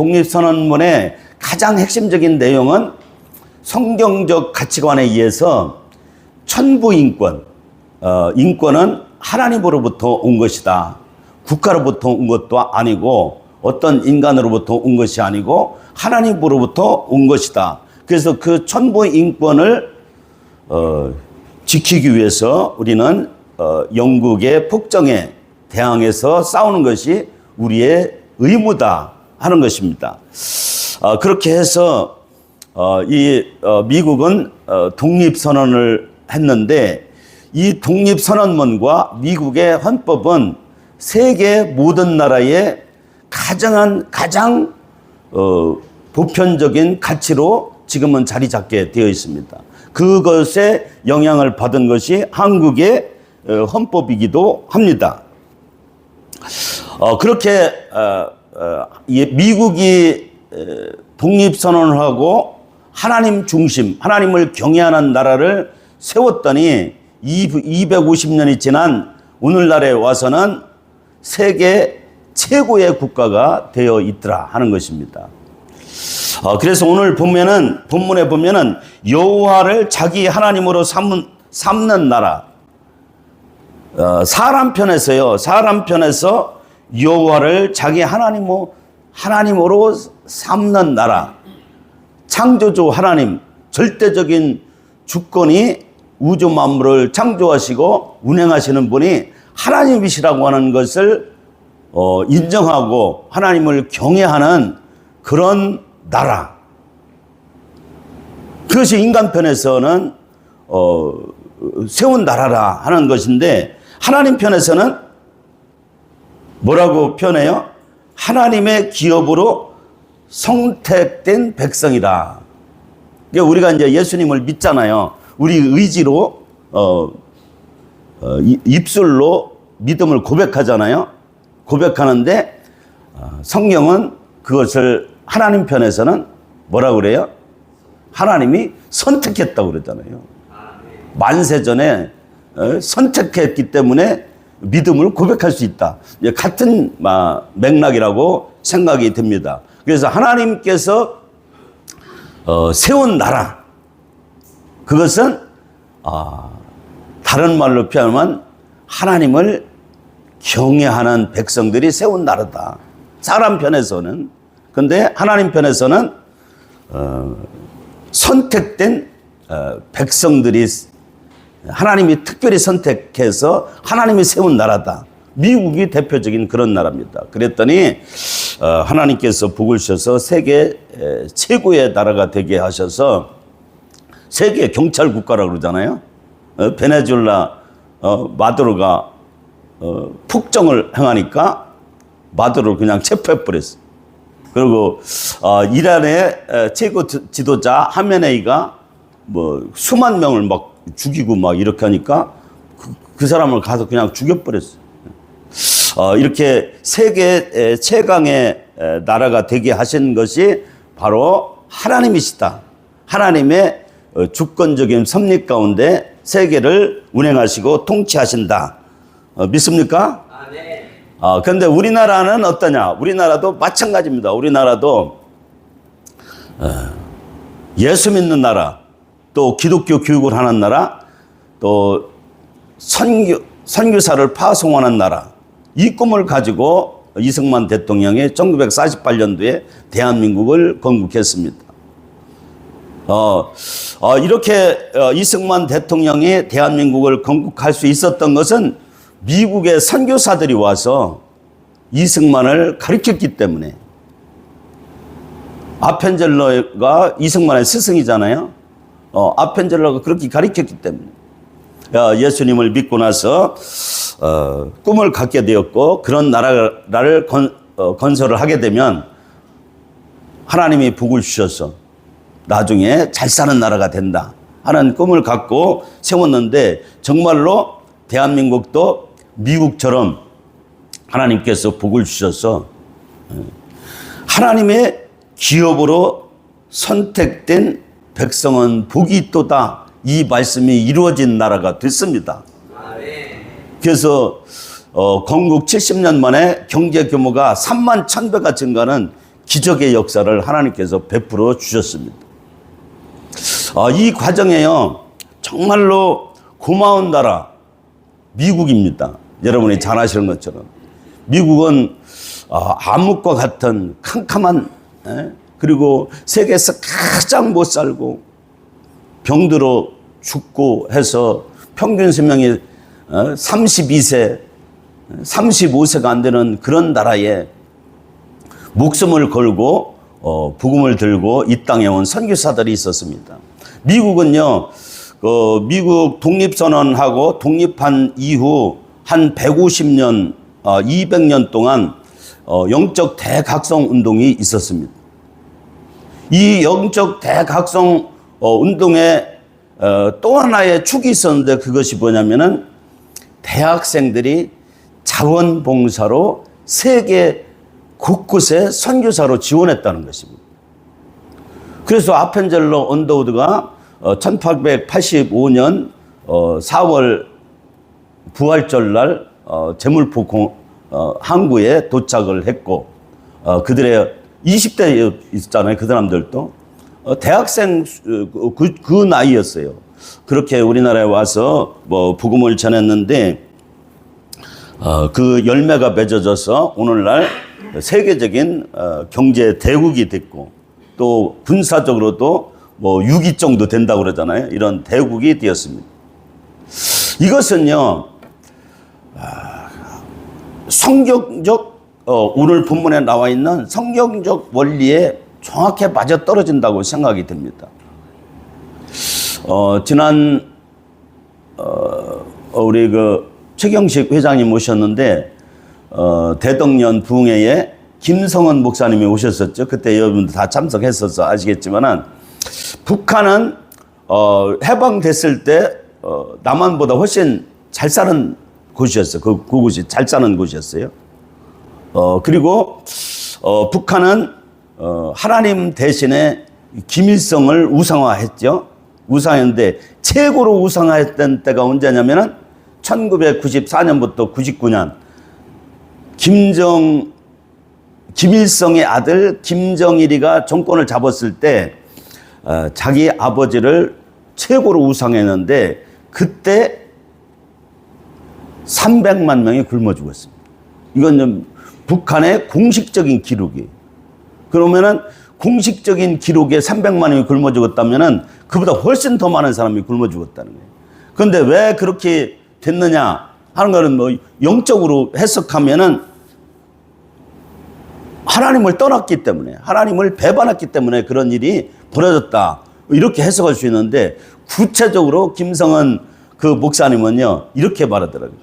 독립선언문의 가장 핵심적인 내용은 성경적 가치관에 의해서 천부인권, 인권은 하나님으로부터 온 것이다. 국가로부터 온 것도 아니고 어떤 인간으로부터 온 것이 아니고 하나님으로부터 온 것이다. 그래서 그 천부인권을 지키기 위해서 우리는 영국의 폭정에 대항해서 싸우는 것이 우리의 의무다 하는 것입니다. 그렇게 해서 미국은 독립선언을 했는데 이 독립선언문과 미국의 헌법은 세계 모든 나라의 가장 보편적인 가치로 지금은 자리 잡게 되어 있습니다. 그것에 영향을 받은 것이 한국의 헌법이기도 합니다. 그렇게 미국이 독립선언을 하고 하나님 중심, 하나님을 경외하는 나라를 세웠더니 250년이 지난 오늘날에 와서는 세계 최고의 국가가 되어 있더라 하는 것입니다. 그래서 오늘 본문에 보면은 여호와를 자기 하나님으로 삼는 나라. 사람 편에서요. 사람 편에서 여호와를 자기 하나님으로 삼는 나라. 창조주 하나님, 절대적인 주권이 우주 만물을 창조하시고 운행하시는 분이 하나님이시라고 하는 것을 인정하고 하나님을 경외하는 그런 나라. 그것이 인간 편에서는 세운 나라라 하는 것인데 하나님 편에서는 뭐라고 표현해요? 하나님의 기업으로 선택된 백성이다. 그러니까 우리가 이제 예수님을 믿잖아요. 우리 의지로 입술로 믿음을 고백하잖아요. 고백하는데 성경은 그것을 하나님 편에서는 뭐라고 그래요? 하나님이 선택했다고 그러잖아요. 만세전에 선택했기 때문에 믿음을 고백할 수 있다. 같은 맥락이라고 생각이 듭니다. 그래서 하나님께서 세운 나라, 그것은 다른 말로 표현하면 하나님을 경외하는 백성들이 세운 나라다. 사람 편에서는. 근데 하나님 편에서는 선택된 백성들이 하나님이 특별히 선택해서 하나님이 세운 나라다. 미국이 대표적인 그런 나라입니다. 그랬더니 하나님께서 복을 주셔서 세계 최고의 나라가 되게 하셔서 세계 경찰 국가라고 그러잖아요. 베네수엘라 마두로가 폭정을 행하니까 마두로를 그냥 체포해버렸어. 그리고 이란의 최고 지도자 하메네이가 수만 명을 막 죽이고 막 이렇게 하니까 그 사람을 가서 그냥 죽여버렸어. 이렇게 세계 최강의 나라가 되게 하신 것이 바로 하나님이시다. 하나님의 주권적인 섭리 가운데 세계를 운행하시고 통치하신다. 믿습니까? 네. 그런데 우리나라는 어떠냐? 우리나라도 마찬가지입니다. 우리나라도 예수 믿는 나라, 또 기독교 교육을 하는 나라, 또 선교사를 파송하는 나라, 이 꿈을 가지고 이승만 대통령이 1948년도에 대한민국을 건국했습니다. 이렇게 이승만 대통령이 대한민국을 건국할 수 있었던 것은 미국의 선교사들이 와서 이승만을 가르쳤기 때문에. 아펜젤러가 이승만의 스승이잖아요. 아펜젤러가 그렇게 가르쳤기 때문에. 예수님을 믿고 나서 꿈을 갖게 되었고 그런 나라를 건설을 하게 되면 하나님이 복을 주셔서 나중에 잘 사는 나라가 된다 하는 꿈을 갖고 세웠는데 정말로 대한민국도 미국처럼 하나님께서 복을 주셔서 하나님의 기업으로 선택된 백성은 복이 있도다. 이 말씀이 이루어진 나라가 됐습니다. 그래서 건국 70년 만에 경제 규모가 3만 1,000배가 증가하는 기적의 역사를 하나님께서 베풀어 주셨습니다. 이 과정에요, 정말로 고마운 나라 미국입니다. 여러분이 잘 아시는 것처럼 미국은 암흑과 같은 캄캄한, 그리고 세계에서 가장 못 살고 병들어 죽고 해서 평균 수명이 32세, 35세가 안 되는 그런 나라에 목숨을 걸고 복음을 들고 이 땅에 온 선교사들이 있었습니다. 미국은요, 미국 독립선언하고 독립한 이후 한 150년, 200년 동안 영적 대각성 운동이 있었습니다. 이 영적 대각성 운동에 또 하나의 축이 있었는데, 그것이 뭐냐면은 대학생들이 자원봉사로 세계 곳곳에 선교사로 지원했다는 것입니다. 그래서 아펜젤러 언더우드가 1885년 4월 부활절 날 제물포 항구에 도착을 했고, 그들의 20대 있잖아요. 그 사람들도 대학생 그 나이였어요. 그렇게 우리나라에 와서 복음을 전했는데, 그 열매가 맺어져서 오늘날 세계적인 경제 대국이 됐고, 또 군사적으로도 6위 정도 된다고 그러잖아요. 이런 대국이 되었습니다. 이것은요, 성경적, 오늘 본문에 나와 있는 성경적 원리에 정확히 맞아떨어진다고 생각이 됩니다. 지난 우리 그 최경식 회장님 오셨는데, 대덕년 부흥회에 김성원 목사님이 오셨었죠. 그때 여러분들 다 참석했어서 아시겠지만은, 북한은 해방됐을 때 남한보다 훨씬 잘 사는 곳이었어요. 그곳이 잘 사는 곳이었어요. 그리고 북한은 하나님 대신에 김일성을 우상화했죠. 우상했는데 최고로 우상화했던 때가 언제냐면은 1994년부터 99년 김일성의 아들 김정일이가 정권을 잡았을 때 자기 아버지를 최고로 우상했는데, 그때 300만 명이 굶어 죽었습니다. 이건 북한의 공식적인 기록이에요. 그러면은 공식적인 기록에 300만 명이 굶어 죽었다면은 그보다 훨씬 더 많은 사람이 굶어 죽었다는 거예요. 그런데 왜 그렇게 됐느냐 하는 거는 영적으로 해석하면은 하나님을 떠났기 때문에, 하나님을 배반했기 때문에 그런 일이 벌어졌다, 이렇게 해석할 수 있는데, 구체적으로 김성은 그 목사님은요 이렇게 말하더라고요.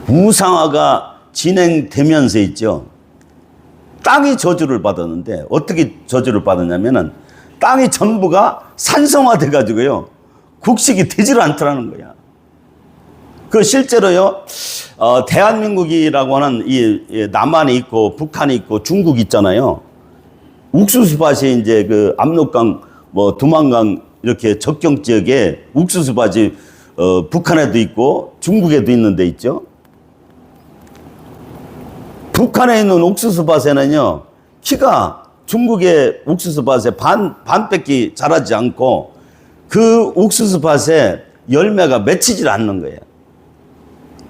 우상화가 진행되면서 있죠, 땅이 저주를 받았는데, 어떻게 저주를 받았냐면은 땅이 전부가 산성화돼 가지고요 곡식이 되지를 않더라는 거야. 그 실제로요, 대한민국이라고 하는 이 남한이 있고 북한이 있고 중국이 있잖아요. 옥수수밭이 이제 그 압록강, 두만강 이렇게 접경 지역에 옥수수밭이 북한에도 있고 중국에도 있는 데 있죠. 북한에 있는 옥수수밭에는요, 키가 중국의 옥수수밭에 반밖에 자라지 않고, 그 옥수수밭에 열매가 맺히질 않는 거예요.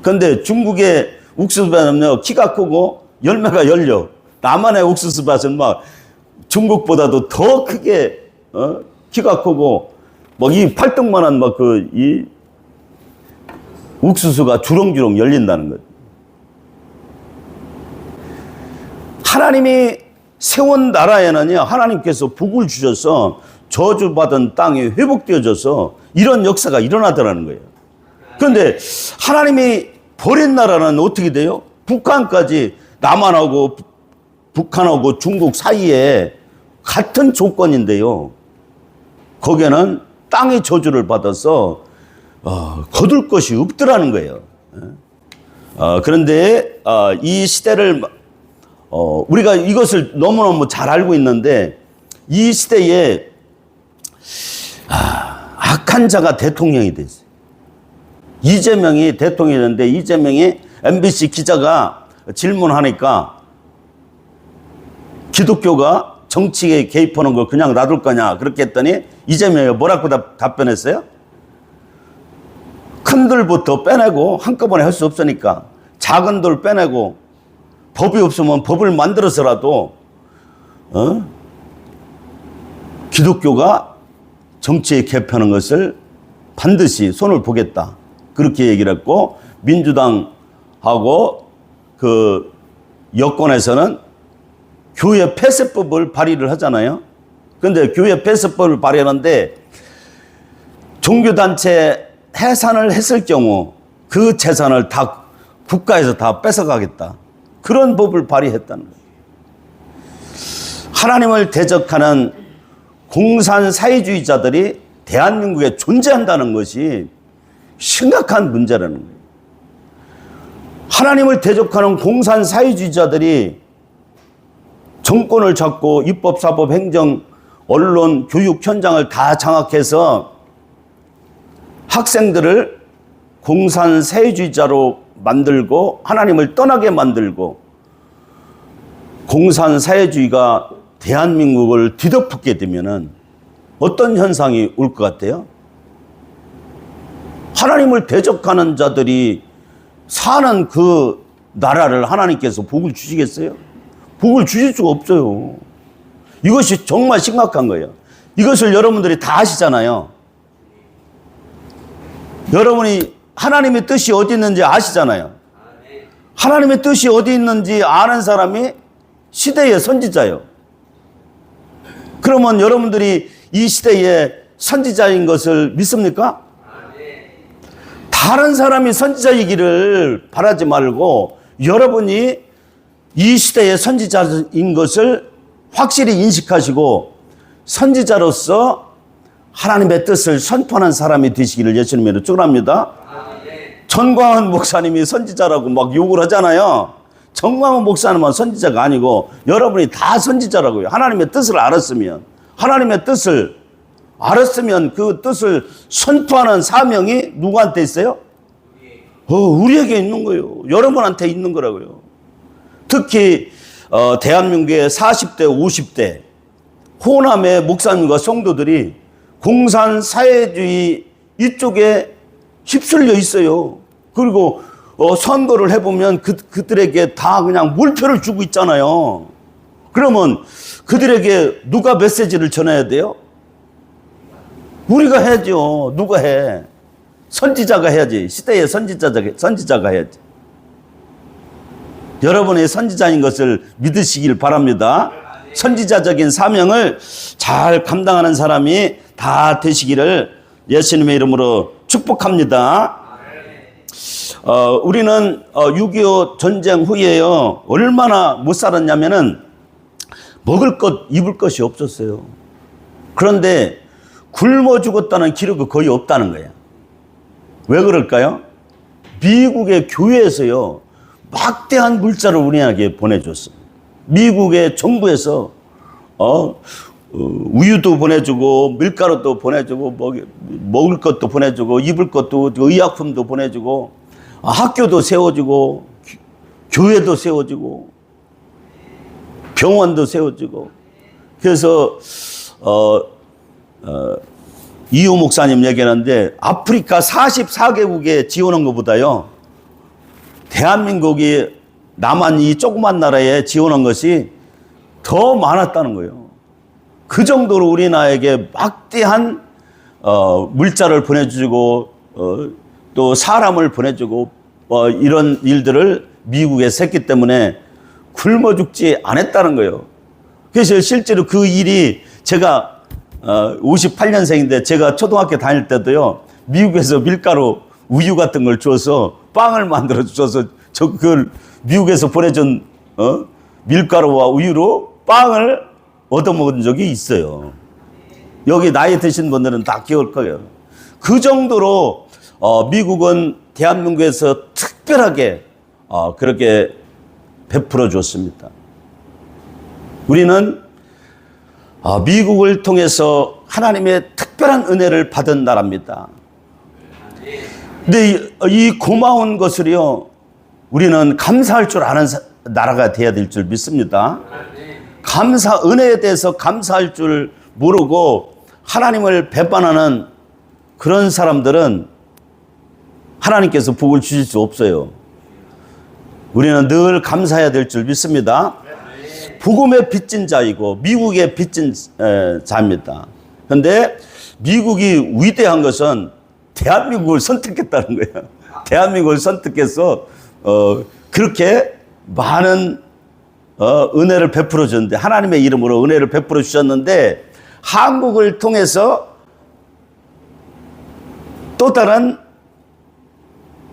그런데 중국의 옥수수밭은요, 키가 크고 열매가 열려. 남한의 옥수수밭은 막 중국보다도 더 크게, 키가 크고, 이 팔뚝만한 이 옥수수가 주렁주렁 열린다는 거죠. 하나님이 세운 나라에는요, 하나님께서 복을 주셔서 저주받은 땅이 회복되어져서 이런 역사가 일어나더라는 거예요. 그런데 하나님이 버린 나라는 어떻게 돼요? 북한까지, 남한하고 북한하고 중국 사이에 같은 조건인데요, 거기에는 땅의 저주를 받아서 거둘 것이 없더라는 거예요. 그런데 이 시대를 우리가 이것을 너무너무 잘 알고 있는데, 이 시대에 악한 자가 대통령이 됐어요. 이재명이 대통령이 됐는데, 이재명이 MBC 기자가 질문하니까 기독교가 정치에 개입하는 걸 그냥 놔둘 거냐 그렇게 했더니 이재명이 뭐라고 답변했어요? 큰 돌부터 빼내고 한꺼번에 할 수 없으니까 작은 돌 빼내고 법이 없으면 법을 만들어서라도 기독교가 정치에 개입하는 것을 반드시 손을 보겠다. 그렇게 얘기를 했고 민주당하고 그 여권에서는 교회 폐쇄법을 발의를 하잖아요. 그런데 교회 폐쇄법을 발의하는데 종교단체 해산을 했을 경우 그 재산을 다 국가에서 다 뺏어가겠다. 그런 법을 발의했다는 거예요. 하나님을 대적하는 공산 사회주의자들이 대한민국에 존재한다는 것이 심각한 문제라는 거예요. 하나님을 대적하는 공산 사회주의자들이 정권을 잡고 입법, 사법, 행정, 언론, 교육 현장을 다 장악해서 학생들을 공산 사회주의자로 만들고 하나님을 떠나게 만들고 공산 사회주의가 대한민국을 뒤덮게 되면은 어떤 현상이 올 것 같아요? 하나님을 대적하는 자들이 사는 그 나라를 하나님께서 복을 주시겠어요? 복을 주실 수가 없어요. 이것이 정말 심각한 거예요. 이것을 여러분들이 다 아시잖아요. 여러분이 하나님의 뜻이 어디 있는지 아시잖아요. 하나님의 뜻이 어디 있는지 아는 사람이 시대의 선지자예요. 그러면 여러분들이 이 시대의 선지자인 것을 믿습니까? 다른 사람이 선지자이기를 바라지 말고 여러분이 이 시대의 선지자인 것을 확실히 인식하시고 선지자로서 하나님의 뜻을 선포하는 사람이 되시기를 예수님으로 축원합니다. 전광훈 목사님이 선지자라고 막 욕을 하잖아요. 전광훈 목사님은 선지자가 아니고 여러분이 다 선지자라고요. 하나님의 뜻을 알았으면 그 뜻을 선포하는 사명이 누구한테 있어요? 우리에게 있는 거예요. 여러분한테 있는 거라고요. 특히 대한민국의 40대, 50대 호남의 목사님과 성도들이 공산 사회주의 이쪽에 휩쓸려 있어요. 그리고 선거를 해보면 그들에게 다 그냥 물표를 주고 있잖아요. 그러면 그들에게 누가 메시지를 전해야 돼요? 우리가 해야죠. 누가 해? 선지자가 해야지. 시대의 선지자가 해야지. 여러분의 선지자인 것을 믿으시길 바랍니다. 선지자적인 사명을 잘 감당하는 사람이 다 되시기를 예수님의 이름으로 축복합니다. 우리는 6.25 전쟁 후에요. 얼마나 못 살았냐면은 먹을 것, 입을 것이 없었어요. 그런데 굶어 죽었다는 기록이 거의 없다는 거예요. 왜 그럴까요? 미국의 교회에서요, 막대한 물자를 우리에게 보내줬어요. 미국의 정부에서 우유도 보내주고 밀가루도 보내주고 먹을 것도 보내주고 입을 것도 의약품도 보내주고 학교도 세워주고 교회도 세워주고 병원도 세워주고. 그래서 이호 목사님 얘기하는데 아프리카 44개국에 지원한 것보다요 대한민국이 남한 이 조그만 나라에 지원한 것이 더 많았다는 거예요. 그 정도로 우리나라에게 막대한 물자를 보내주고 또 사람을 보내주고 이런 일들을 미국에서 했기 때문에 굶어 죽지 않았다는 거예요. 그래서 실제로 그 일이 제가 58년생인데 제가 초등학교 다닐 때도요 미국에서 밀가루 우유 같은 걸 줘서 빵을 만들어 줘서 그걸 미국에서 보내준 밀가루와 우유로 빵을 얻어먹은 적이 있어요. 여기 나이 드신 분들은 다 기억할 거예요. 그 정도로 미국은 대한민국에서 특별하게 그렇게 베풀어 줬습니다. 우리는 미국을 통해서 하나님의 특별한 은혜를 받은 나라입니다. 근데 이 고마운 것을요 우리는 감사할 줄 아는 나라가 되어야 될 줄 믿습니다. 은혜에 대해서 감사할 줄 모르고 하나님을 배반하는 그런 사람들은 하나님께서 복을 주실 수 없어요. 우리는 늘 감사해야 될 줄 믿습니다. 복음의 빚진 자이고 미국의 빚진 자입니다. 그런데 미국이 위대한 것은 대한민국을 선택했다는 거예요. 대한민국을 선택해서 그렇게 많은 은혜를 베풀어 줬는데, 하나님의 이름으로 은혜를 베풀어 주셨는데, 한국을 통해서 또 다른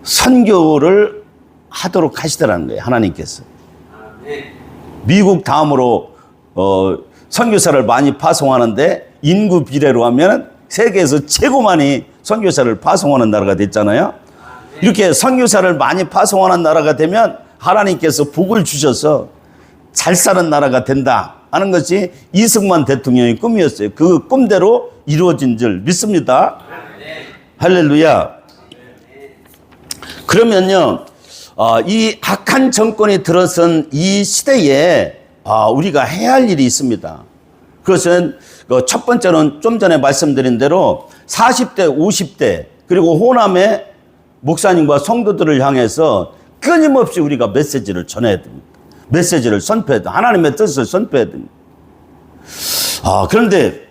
선교를 하도록 하시더라는 거예요, 하나님께서. 미국 다음으로 선교사를 많이 파송하는데, 인구 비례로 하면 세계에서 최고 많이 선교사를 파송하는 나라가 됐잖아요. 이렇게 선교사를 많이 파송하는 나라가 되면 하나님께서 복을 주셔서 잘 사는 나라가 된다 하는 것이 이승만 대통령의 꿈이었어요. 그 꿈대로 이루어진 줄 믿습니다. 할렐루야. 그러면요, 이 악한 정권이 들어선 이 시대에 우리가 해야 할 일이 있습니다. 그것은 첫 번째는 좀 전에 말씀드린 대로 40대, 50대 그리고 호남의 목사님과 성도들을 향해서 끊임없이 우리가 메시지를 전해야 됩니다. 메시지를 선포해야 됩니다. 하나님의 뜻을 선포해야 됩니다. 그런데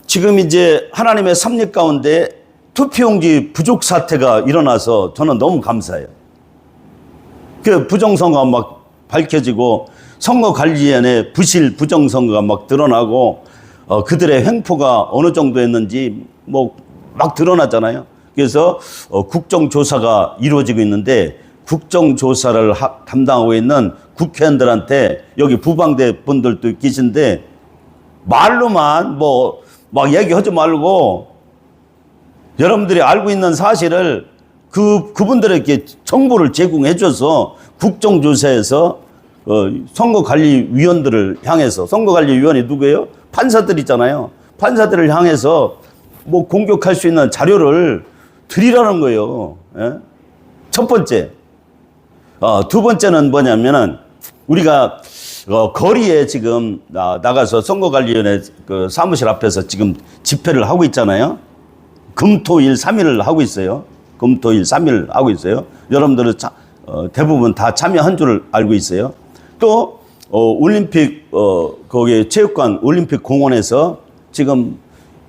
지금 이제 하나님의 섭리 가운데 투표용지 부족 사태가 일어나서 저는 너무 감사해요. 그 부정선거가 막 밝혀지고 선거관리위원회 부실 부정선거가 막 드러나고 그들의 횡포가 어느 정도였는지 뭐 막 드러나잖아요. 그래서 국정조사가 이루어지고 있는데, 국정조사를 담당하고 있는 국회의원들한테, 여기 부방대 분들도 계신데, 말로만 뭐 막 얘기하지 말고 여러분들이 알고 있는 사실을 그분들에게 정보를 제공해 줘서 국정조사에서 선거관리위원들을 향해서, 선거관리위원이 누구예요? 판사들이잖아요. 판사들을 향해서 뭐 공격할 수 있는 자료를 드리라는 거예요. 예? 첫 번째. 두 번째는 뭐냐면은, 우리가 거리에 지금 나가서 선거관리위원회 그 사무실 앞에서 지금 집회를 하고 있잖아요. 금토일 3일을 하고 있어요. 금토일 3일 하고 있어요. 여러분들은 대부분 다 참여한 줄 알고 있어요. 또 올림픽 거기 체육관 올림픽 공원에서 지금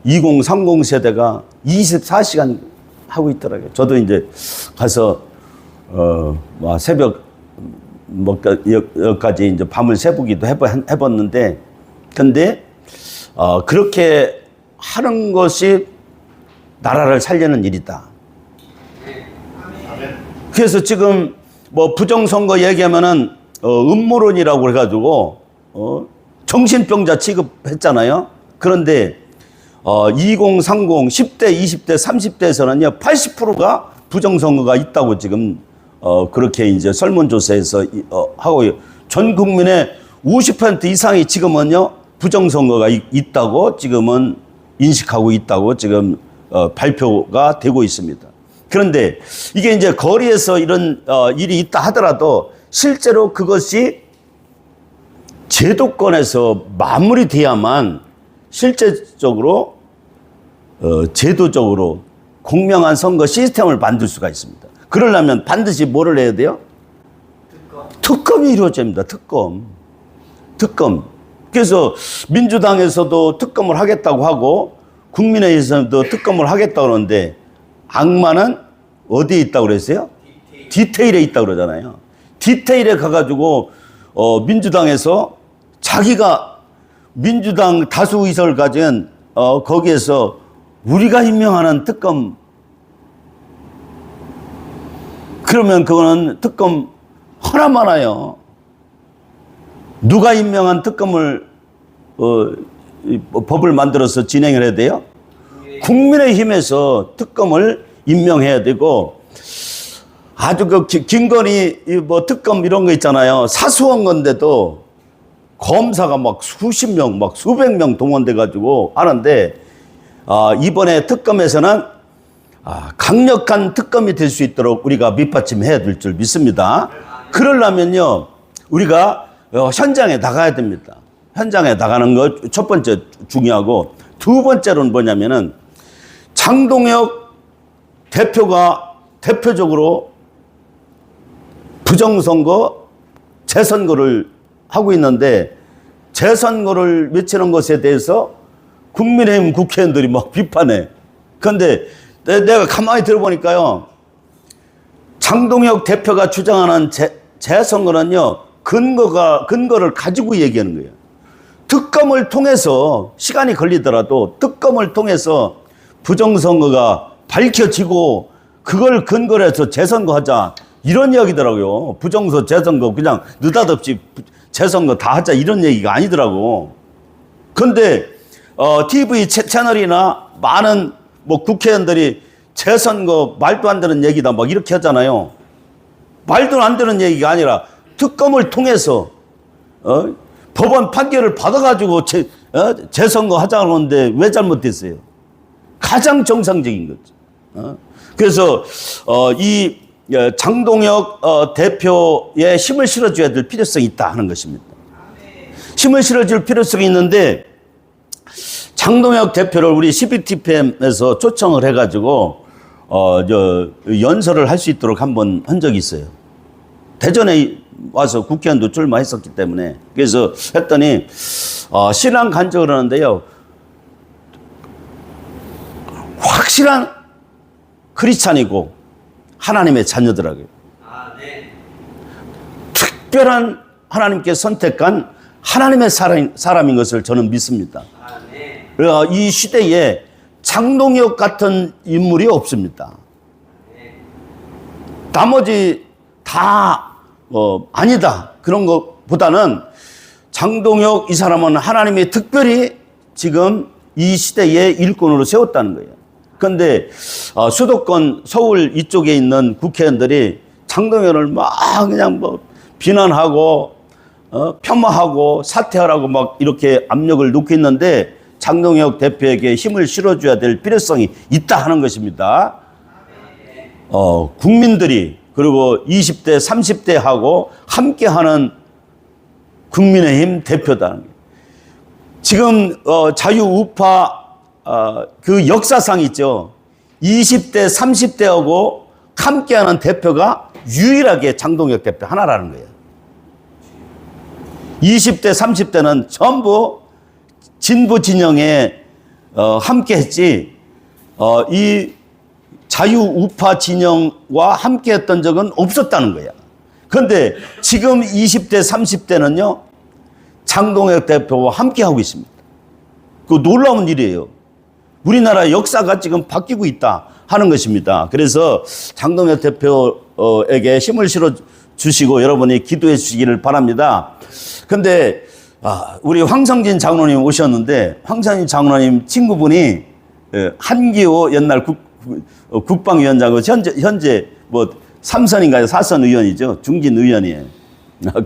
2030 세대가 24시간 하고 있더라고요. 저도 이제 가서 새벽 여기까지 이제 밤을 새보기도 해봤는데, 근데 그렇게 하는 것이 나라를 살리는 일이다. 그래서 지금 뭐 부정선거 얘기하면은 음모론이라고 해가지고 정신병자 취급했잖아요. 그런데 2030, 10대, 20대, 30대에서는요 80%가 부정선거가 있다고 지금 그렇게 이제 설문조사에서 하고, 전 국민의 50% 이상이 지금은요 부정선거가 있다고 지금은 인식하고 있다고 지금 발표가 되고 있습니다. 그런데 이게 이제 거리에서 이런 일이 있다 하더라도 실제로 그것이 제도권에서 마무리돼야만 실제적으로 제도적으로 공명한 선거 시스템을 만들 수가 있습니다. 그러려면 반드시 뭐를 해야 돼요? 특검이 이루어집니다. 특검. 그래서 민주당에서도 특검을 하겠다고 하고 국민의힘에서도 특검을 하겠다고 그러는데, 악마는 어디에 있다고 그랬어요? 디테일에 있다고 그러잖아요. 디테일에 가가지고 민주당에서 자기가 민주당 다수 의석을 가진 거기에서 우리가 임명하는 특검, 그러면 그거는 특검 하나만 와요. 누가 임명한 특검을 법을 만들어서 진행을 해야 돼요? 국민의힘에서 특검을 임명해야 되고, 아주 그 김건희 뭐 특검 이런 거 있잖아요. 사소한 건데도 검사가 막 수십 명, 막 수백 명 동원돼 가지고 하는데, 이번에 특검에서는 강력한 특검이 될 수 있도록 우리가 밑받침해야 될 줄 믿습니다. 그러려면요, 우리가 현장에 나가야 됩니다. 현장에 나가는 거 첫 번째 중요하고, 두 번째로는 뭐냐면은 장동혁 대표가 대표적으로 부정선거, 재선거를 하고 있는데, 재선거를 외치는 것에 대해서 국민의힘 국회의원들이 막 비판해. 그런데 내가 가만히 들어보니까요, 장동혁 대표가 주장하는 재선거는요, 근거를 가지고 얘기하는 거예요. 특검을 통해서, 시간이 걸리더라도 특검을 통해서 부정선거가 밝혀지고 그걸 근거로 해서 재선거 하자, 이런 이야기더라고요. 부정선거, 재선거 그냥 느닷없이 재선거 다 하자, 이런 얘기가 아니더라고. 그런데 TV 채널이나 많은 뭐 국회의원들이 재선거 말도 안 되는 얘기다 막 이렇게 하잖아요. 말도 안 되는 얘기가 아니라 특검을 통해서 법원 판결을 받아가지고 재선거 하자고 하는데 왜 잘못됐어요? 가장 정상적인 거죠. 그래서 이 장동혁 대표의 힘을 실어줘야 될 필요성이 있다 하는 것입니다. 힘을 실어줄 필요성이 있는데, 장동혁 대표를 우리 CBTPM에서 초청을 해가지고 연설을 할 수 있도록 한번 한 적이 있어요. 대전에 와서 국회의원도 출마했었기 때문에. 그래서 했더니 신앙 간증을 하는데요, 확실한 크리스찬이고 하나님의 자녀더라고요. 네. 특별한 하나님께 선택한 하나님의 사람인 것을 저는 믿습니다. 네. 이 시대에 장동혁 같은 인물이 없습니다. 네. 나머지 다 아니다, 그런 것보다는 장동혁 이 사람은 하나님이 특별히 지금 이 시대의 일꾼으로 세웠다는 거예요. 그런데 수도권 서울 이쪽에 있는 국회의원들이 장동혁을 막 그냥 뭐 비난하고 폄하하고 사퇴하라고 막 이렇게 압력을 놓고 있는데, 장동혁 대표에게 힘을 실어줘야 될 필요성이 있다 하는 것입니다. 국민들이, 그리고 20대 30대하고 함께하는 국민의힘 대표다. 지금 자유우파 그 역사상 있죠. 20대 30대하고 함께하는 대표가 유일하게 장동혁 대표 하나라는 거예요. 20대 30대는 전부 진보 진영에 함께했지, 이 자유우파 진영과 함께했던 적은 없었다는 거야. 그런데 지금 20대 30대는요, 장동혁 대표와 함께하고 있습니다. 그 놀라운 일이에요. 우리나라 역사가 지금 바뀌고 있다 하는 것입니다. 그래서 장동혁 대표에게 힘을 실어 주시고 여러분이 기도해 주시기를 바랍니다. 근데 우리 황성진 장로님 오셨는데, 황성진 장로님 친구분이 한기호 옛날 국방위원장이고 현재 뭐 3선인가요? 4선 의원이죠. 중진 의원이에요.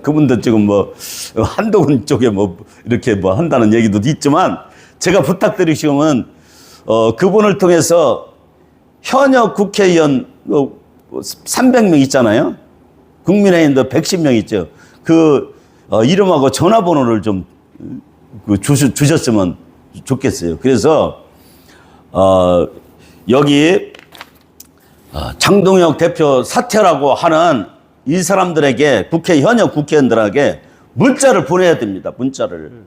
그분도 지금 뭐 한동훈 쪽에 뭐 이렇게 뭐 한다는 얘기도 있지만, 제가 부탁드리시면 그분을 통해서 현역 국회의원 300명 있잖아요. 국민의힘도 110명 있죠. 그 이름하고 전화번호를 좀 주셨으면 좋겠어요. 그래서 여기 장동혁 대표 사퇴라고 하는 이 사람들에게, 현역 국회의원들에게 문자를 보내야 됩니다. 문자를.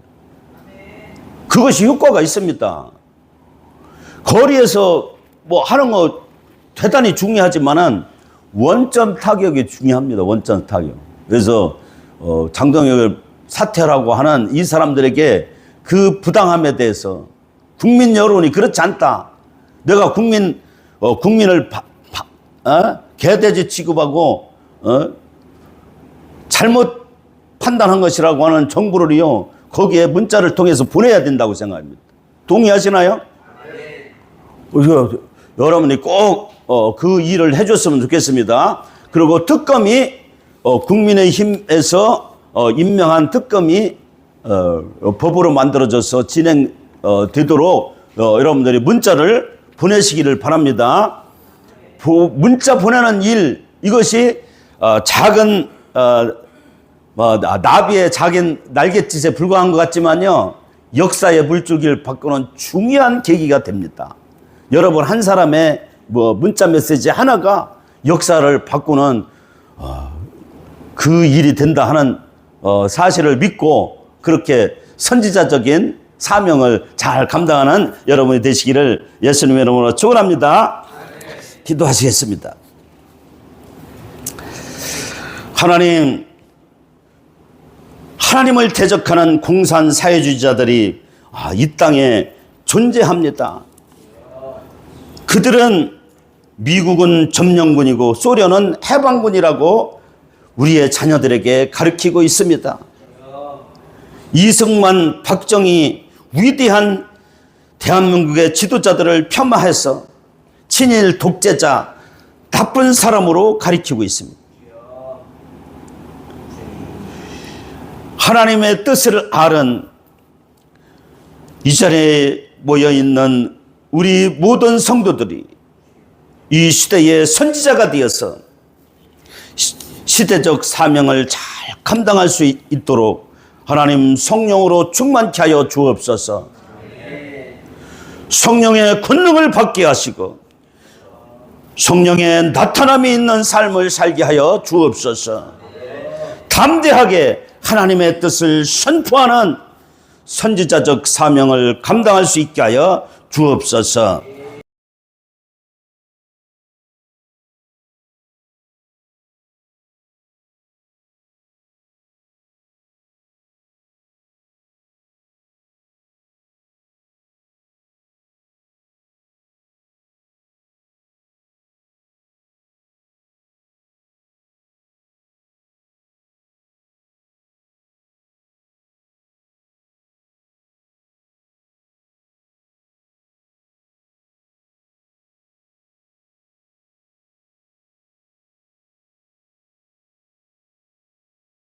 그것이 효과가 있습니다. 거리에서 뭐 하는 거 대단히 중요하지만은 원점 타격이 중요합니다. 원점 타격. 그래서 장동혁을 사퇴라고 하는 이 사람들에게 그 부당함에 대해서 국민 여론이 그렇지 않다. 내가 국민을 개돼지 취급하고 잘못 판단한 것이라고 하는 정보를요, 거기에 문자를 통해서 보내야 된다고 생각합니다. 동의하시나요? 네. 여러분이 꼭 그 일을 해줬으면 좋겠습니다. 그리고 특검이 국민의힘에서 임명한 특검이 법으로 만들어져서 진행되도록 여러분들이 문자를 보내시기를 바랍니다. 문자 보내는 일, 이것이 작은 나비의 작은 날갯짓에 불과한 것 같지만요, 역사의 물줄기를 바꾸는 중요한 계기가 됩니다. 여러분, 한 사람의 문자 메시지 하나가 역사를 바꾸는 그 일이 된다 하는 사실을 믿고 그렇게 선지자적인 사명을 잘 감당하는 여러분이 되시기를 예수님의 이름으로 축원합니다. 기도하시겠습니다. 하나님을 대적하는 공산 사회주의자들이 이 땅에 존재합니다. 그들은 미국은 점령군이고 소련은 해방군이라고 우리의 자녀들에게 가르치고 있습니다. 이승만, 박정희 위대한 대한민국의 지도자들을 폄하해서 친일 독재자, 나쁜 사람으로 가리키고 있습니다. 하나님의 뜻을 아는 이 자리에 모여있는 우리 모든 성도들이 이 시대의 선지자가 되어서 시대적 사명을 잘 감당할 수 있도록 하나님 성령으로 충만케 하여 주옵소서. 성령의 권능을 받게 하시고 성령의 나타남이 있는 삶을 살게 하여 주옵소서. 담대하게 하나님의 뜻을 선포하는 선지자적 사명을 감당할 수 있게 하여 주옵소서.